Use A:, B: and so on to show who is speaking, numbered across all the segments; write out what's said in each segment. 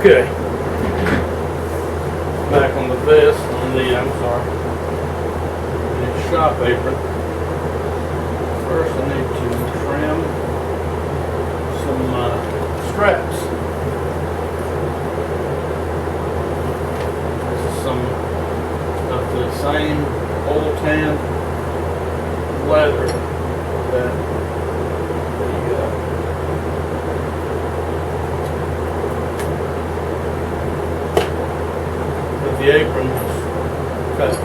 A: Okay. Back on the vest, the shop apron. First I need to trim some straps. This is some of the same oil tan leather that the apron was cut from.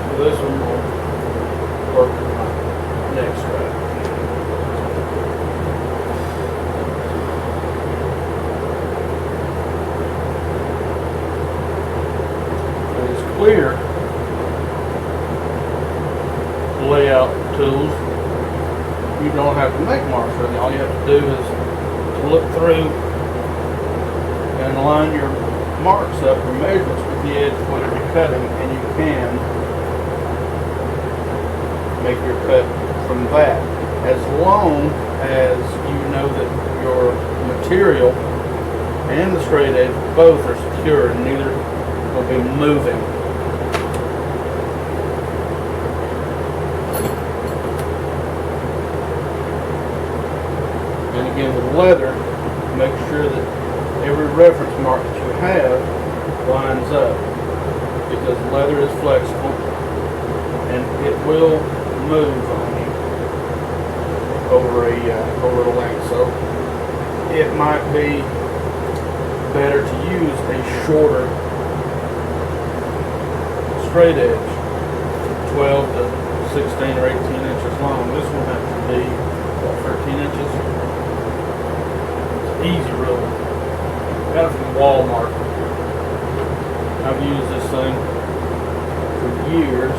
A: So this one will work with my neck strap. These clear layout tools, you don't have to make marks with it. All you have to do is look through and line your marks up, your measurements with the edge of whatever you're cutting, and you can make your cut from that, as long as you know that your material and the straight edge both are secure and neither will be moving. And again, with leather, make sure that every reference mark that you have lines up, because leather is flexible and it will move on you over a length. So it might be better to use a shorter straight edge, 12 to 16 or 18 inches long. This one has to be about 13 inches. Easy roller. Got it from Walmart. I've used this thing for years.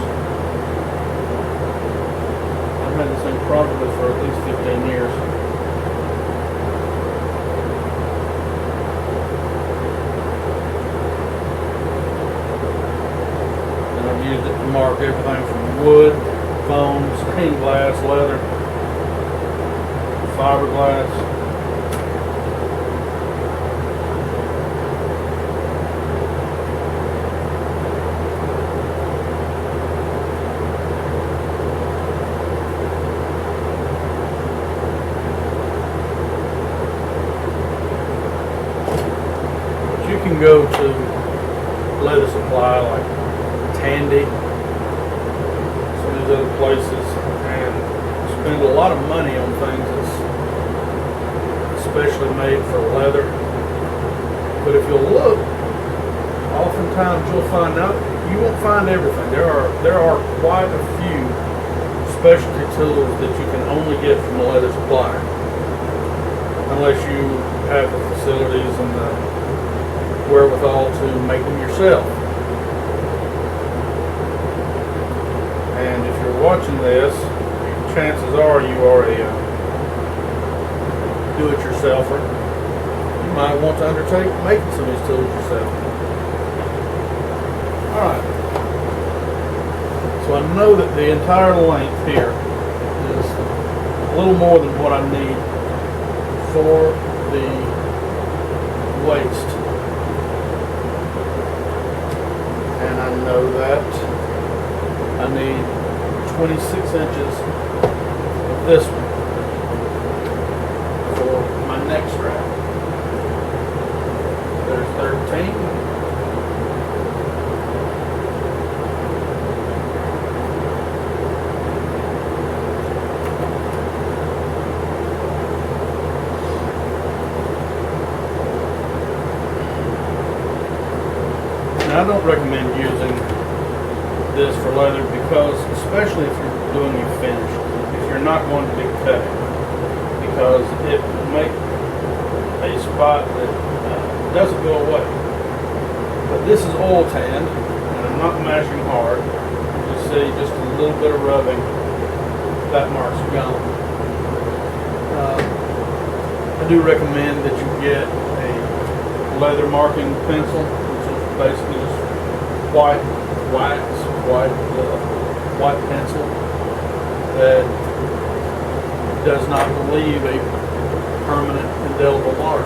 A: I've had this thing probably for at least 15 years. And I've used it to mark everything from wood, foam, stained glass, leather, fiberglass. You can go to leather supply like Tandy, some of these other places, and spend a lot of money on things that's especially made for leather. But if you'll look, oftentimes you'll find out you won't find everything. There are quite a few specialty tools that you can only get from a leather supplier, unless you have the facilities and the wherewithal to make them yourself. And if you're watching this, chances are you are a do-it-yourselfer. You might want to undertake making some of these tools yourself. Alright. So I know that the entire length here is a little more than what I need for the waist. And I know that I need 26 inches of this one for my neck strap. There's 13. I don't recommend using this for leather because, especially if you're doing a finish, if you're not going to be cutting, because it will make a spot that doesn't go away. But this is oil tanned, and I'm not mashing hard. You see just a little bit of rubbing, that mark's gone. I do recommend that you get a leather marking pencil, basically just white pencil that does not leave a permanent indelible mark.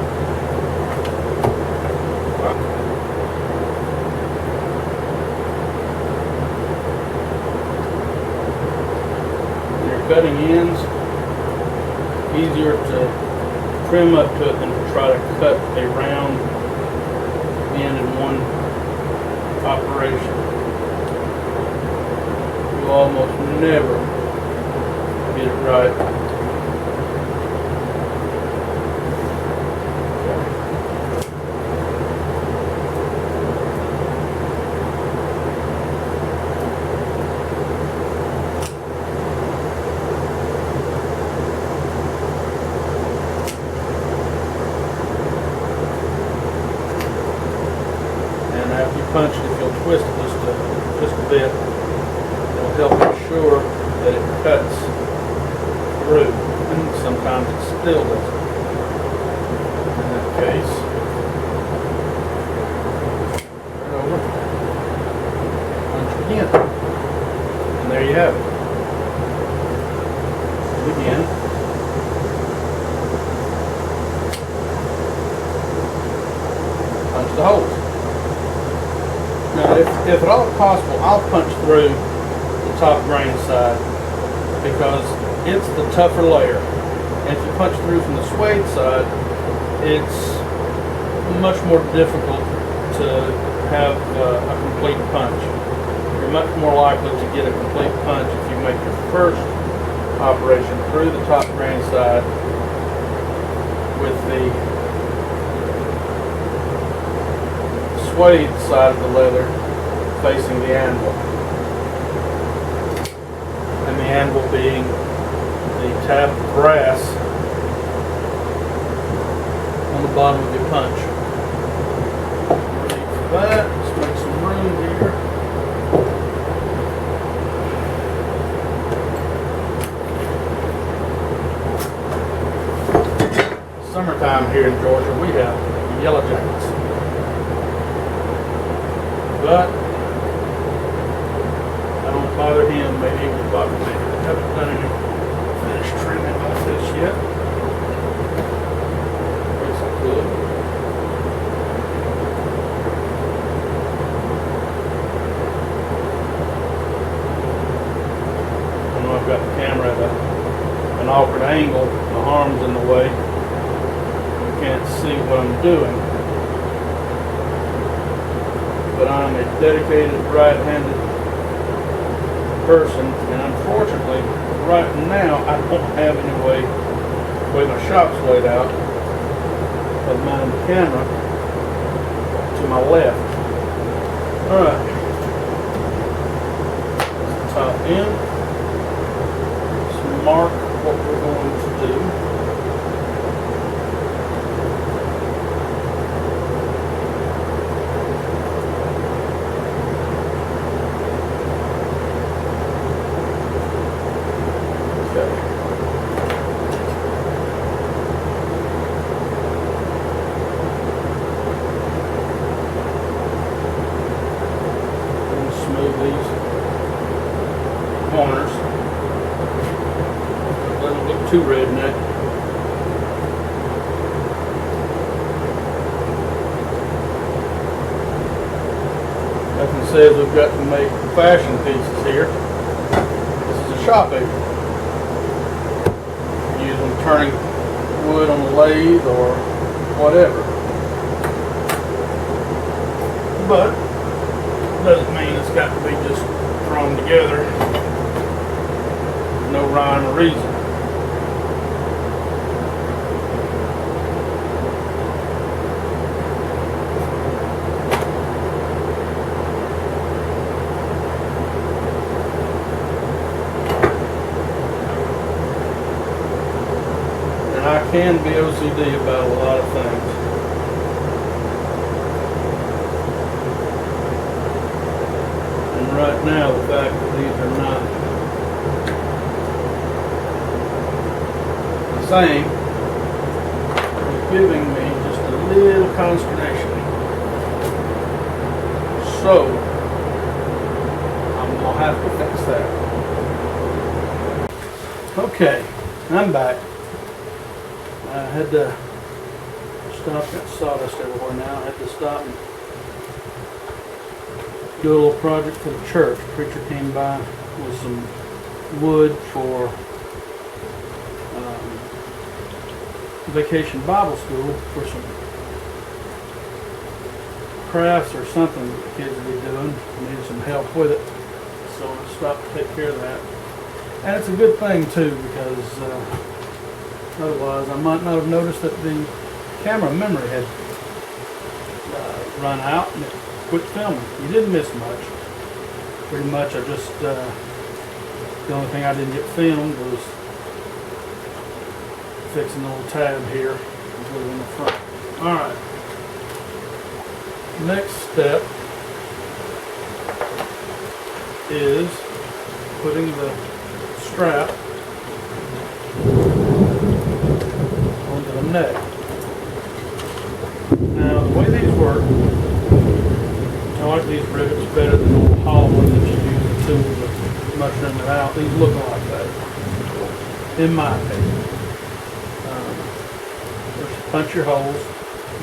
A: When you're cutting ends, easier to trim up to it than to try to cut a round end in one operation. You almost never get it right. After you punch it, if you'll twist it just a bit, it'll help ensure that it cuts through. And sometimes it still doesn't. In that case, turn it over, punch again, and there you have it. And again. Punch the holes. Now, if at all possible, I'll punch through the top grain side because it's the tougher layer. And if you punch through from the suede side, it's much more difficult to have a complete punch. You're much more likely to get a complete punch if you make your first operation through the top grain side with the suede side of the leather facing the anvil, and the anvil being the tab of brass on the bottom of your punch. Ready for that. Let's make some room here. Summertime here in Georgia, we have yellow jackets. But I don't bother him, maybe he will bother me. I haven't done any finished trimming like this yet. Guess I could. I know I've got the camera at an awkward angle, my arm's in the way. You can't see what I'm doing. But I'm a dedicated right-handed person, and unfortunately, right now, I don't have any way, the way my shop's laid out, of mounting the camera to my left. Alright. Top end. Let's mark what we're going to do. Corners. Doesn't look too redneck. Nothing says we've got to make fashion pieces here. This is a shop apron. Use them turning wood on the lathe or whatever. But doesn't mean it's got to be just thrown together. No rhyme or reason. And I can be OCD about a lot of things. And right now, the fact that these are not same is giving me just a little consternation. So I'm gonna have to fix that. Okay, I'm back. I had to stop, got sawdust everywhere now. I had to stop and do a little project for the church. The preacher came by with some wood for Vacation Bible School for some crafts or something that the kids would be doing. Needed some help with it, so I stopped to take care of that. And it's a good thing too, because otherwise I might not have noticed that the camera memory had run out and it quit filming. You didn't miss much. Pretty much I just, the only thing I didn't get filmed was fixing the little tab here and put it in the front. Alright. Next step is putting the strap onto the neck. Now the way these work, I like these rivets better than the old hollow ones that you use the tool to mushroom it out. These look a lot better, in my opinion. Just punch your holes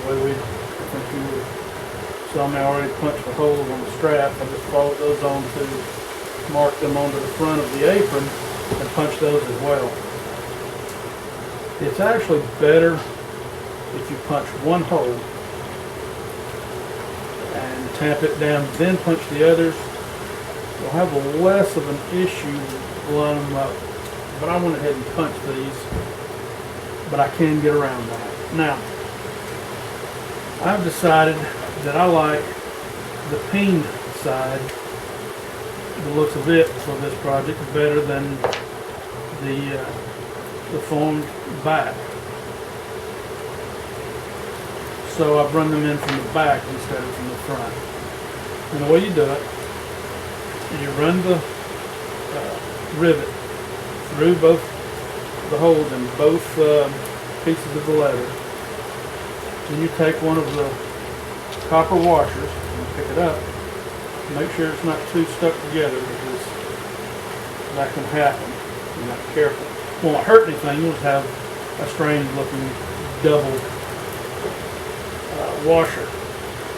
A: the way I think you would. Some I already punched the holes on the strap. I just followed those on to mark them onto the front of the apron and punch those as well. It's actually better if you punch one hole and tamp it down, then punch the others. You'll have less of an issue lining them up. But I went ahead and punched these, but I can get around that. Now, I've decided that I like the peened side, the looks of it for this project, better than the formed back. So I've run them in from the back instead of from the front. And the way you do it, you run the rivet through both the holes in both pieces of the leather. Then you take one of the copper washers and pick it up. Make sure it's not too stuck together, because that can happen if you're not careful. Won't hurt anything. You'll just have a strange looking double washer.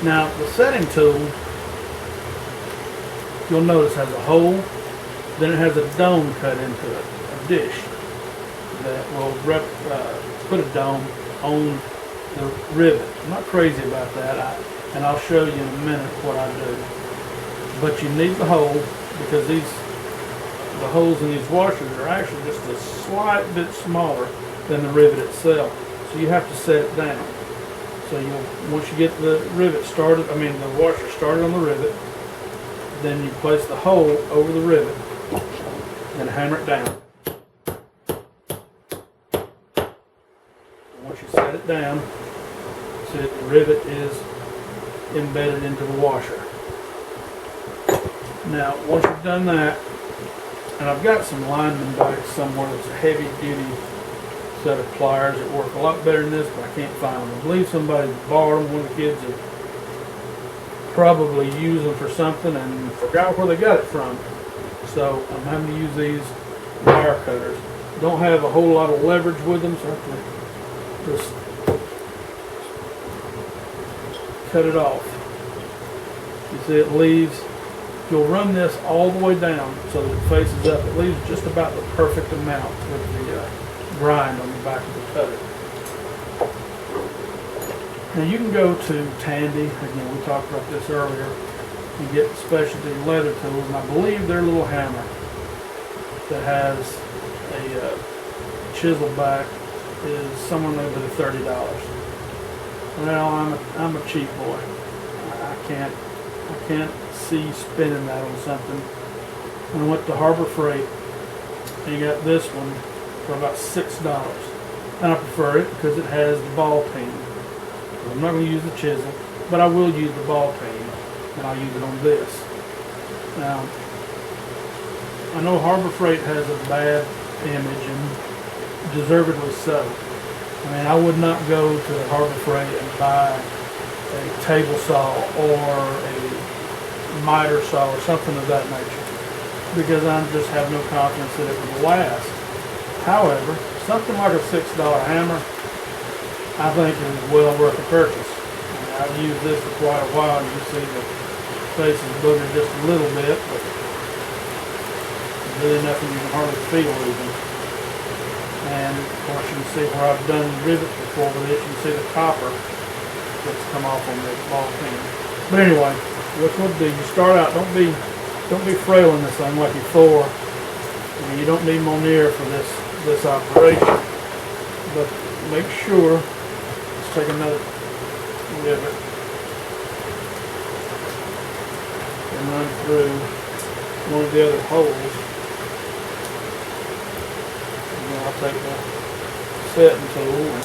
A: Now the setting tool, you'll notice has a hole, then it has a dome cut into it, a dish that will put a dome on the rivet. I'm not crazy about that, and I'll show you in a minute what I do. But you need the hole, because the holes in these washers are actually just a slight bit smaller than the rivet itself. So you have to set it down. So once you get the rivet started, the washer started on the rivet, then you place the hole over the rivet and hammer it down. Once you set it down, see that the rivet is embedded into the washer. Now, once you've done that, and I've got some lineman back somewhere that's a heavy duty set of pliers that work a lot better than this, but I can't find them. I believe somebody borrowed them. One of the kids had probably used them for something and forgot where they got it from. So I'm having to use these wire cutters. Don't have a whole lot of leverage with them, so I have to just cut it off. You see it leaves. You'll run this all the way down so that it faces up. It leaves just about the perfect amount with the grind on the back of the cutter. Now you can go to Tandy, again we talked about this earlier, and get specialty leather tools, and I believe their little hammer that has a chisel back is somewhere in the neighborhood of $30. Well, I'm a cheap boy. I can't see spending that on something. When I went to Harbor Freight, and got this one for about $6. And I prefer it because it has the ball peen. So I'm not going to use the chisel, but I will use the ball peen, and I'll use it on this. Now, I know Harbor Freight has a bad image, and deservedly so. I would not go to Harbor Freight and buy a table saw or a miter saw or something of that nature, because I just have no confidence that it will last. However, something like a $6 hammer, I think is well worth the purchase. And I've used this for quite a while, and you see the face is boogered just a little bit, but really nothing you can hardly feel even. And of course you can see where I've done rivets before with it. You can see the copper that's come off on the ball peen. But anyway, what you'll do, you start out, don't be frailing this thing like you're Thor. I mean, you don't need Monier for this operation. But make sure, let's take another rivet and run through one of the other holes. And then I'll take the setting tool and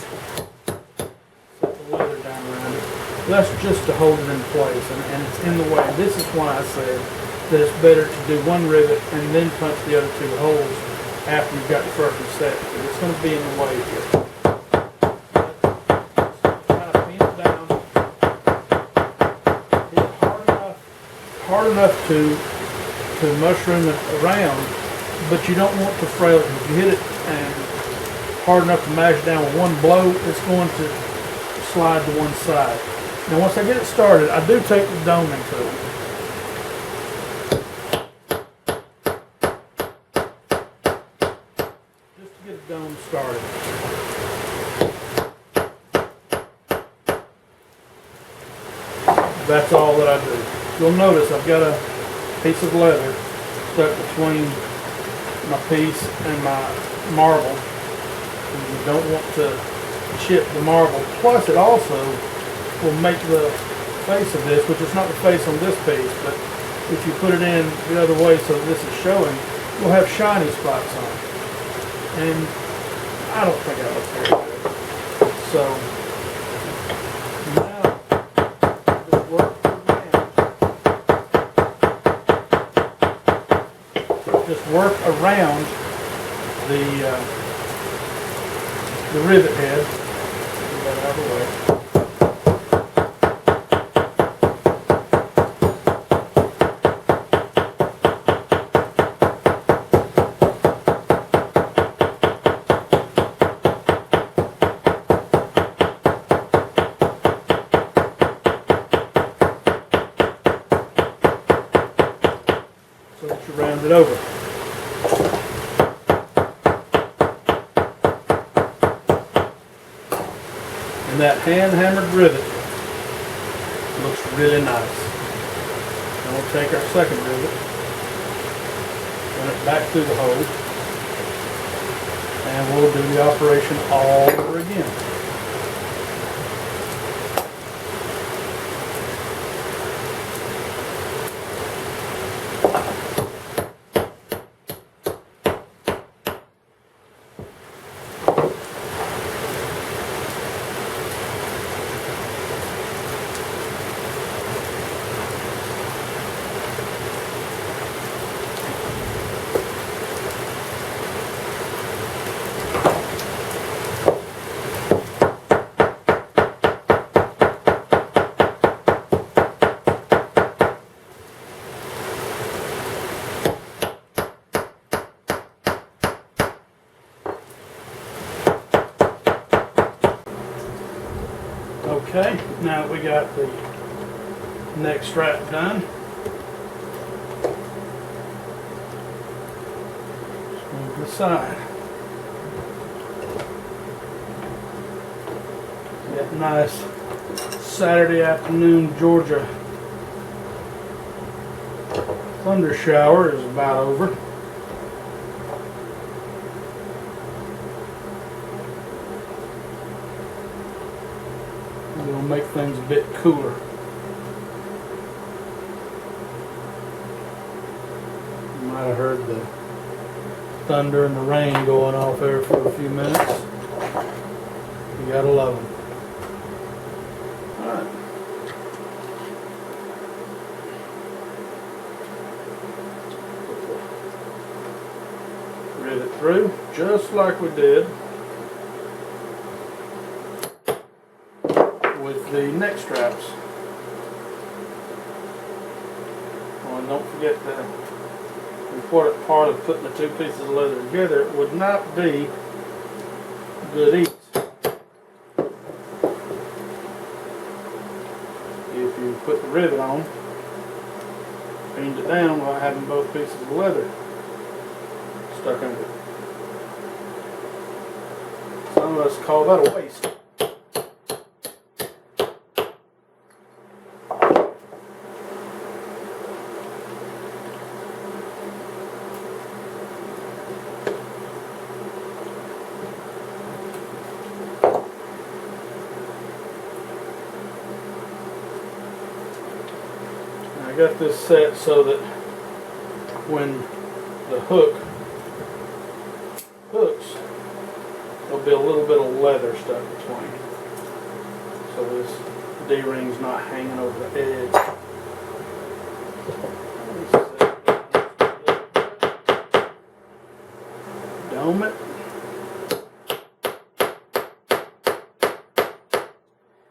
A: set the leather down around it. That's just to hold it in place, and it's in the way. This is why I said that it's better to do one rivet and then punch the other two holes after you've got the first one set, because it's going to be in the way here. Kind of pin it down, hit it hard enough to mushroom it around, but you don't want to frail it. If you hit it and hard enough to mash it down with one blow, it's going to slide to one side. Now once I get it started, I do take the doming tool. Just to get the dome started. That's all that I do. You'll notice I've got a piece of leather stuck between my piece and my marble. And you don't want to chip the marble. Plus it also will make the face of this, which is not the face on this piece, but if you put it in the other way so this is showing, you'll have shiny spots on it. And I don't think that looks very good. So now just work around. Just work around the rivet head. Get that out of the way. So that you round it over. And that hand-hammered rivet looks really nice. And we'll take our second rivet, run it back through the hole, and we'll do the operation all over again. Okay, now that we got the neck strap done, just move to the side. That nice Saturday afternoon Georgia thunder shower is about over. It'll make things a bit cooler. You might have heard the thunder and the rain going off there for a few minutes. You gotta love them. Alright. Rivet through, just like we did with the neck straps. Oh, and don't forget to important part of putting the two pieces of leather together. It would not be good ease if you put the rivet on, pinned it down without having both pieces of leather stuck under it. Some of us call that a waste. I got this set so that when the hook hooks, there'll be a little bit of leather stuck between, so this D-ring's not hanging over the edge. Dome it.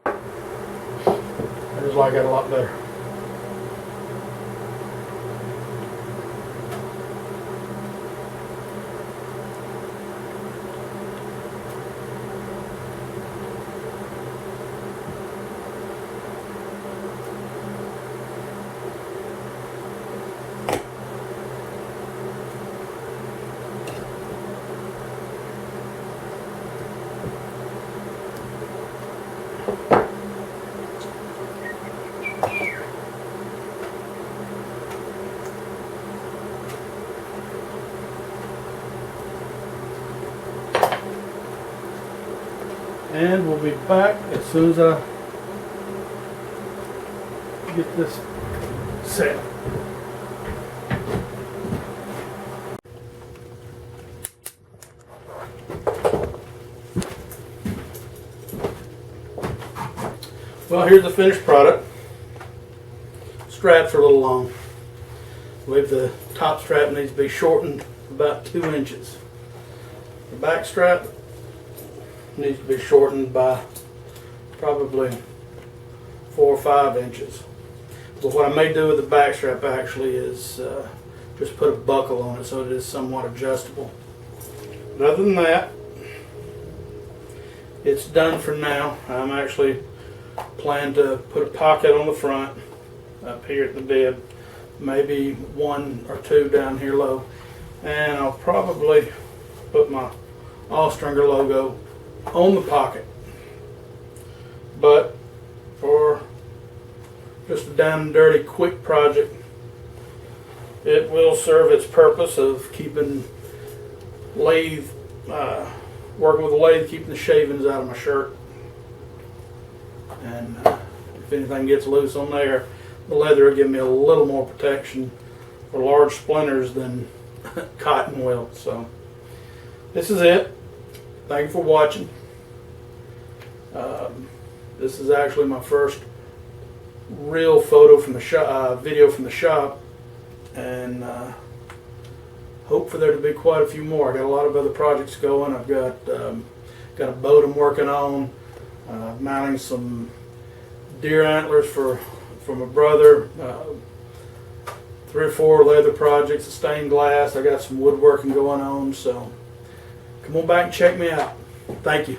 A: I just like that a lot better. And we'll be back as soon as I get this set. Well, here's the finished product. Straps are a little long. I believe the top strap needs to be shortened about 2 inches. The back strap needs to be shortened by probably 4 or 5 inches. But what I may do with the back strap actually is just put a buckle on it so it is somewhat adjustable. But other than that, it's done for now. I'm actually planning to put a pocket on the front up here at the bib, maybe 1 or 2 down here low, and I'll probably put my All-Stringer logo on the pocket. But for just a down and dirty quick project, it will serve its purpose of keeping working with a lathe, keeping the shavings out of my shirt. And if anything gets loose on there, the leather will give me a little more protection for large splinters than cotton will. So this is it. Thank you for watching. This is actually my first real photo from the shop, video from the shop, and hope for there to be quite a few more. I got a lot of other projects going. I've got a boat I'm working on, mounting some deer antlers for my brother, 3 or 4 leather projects, a stained glass. I got some woodworking going on, so come on back and check me out. Thank you.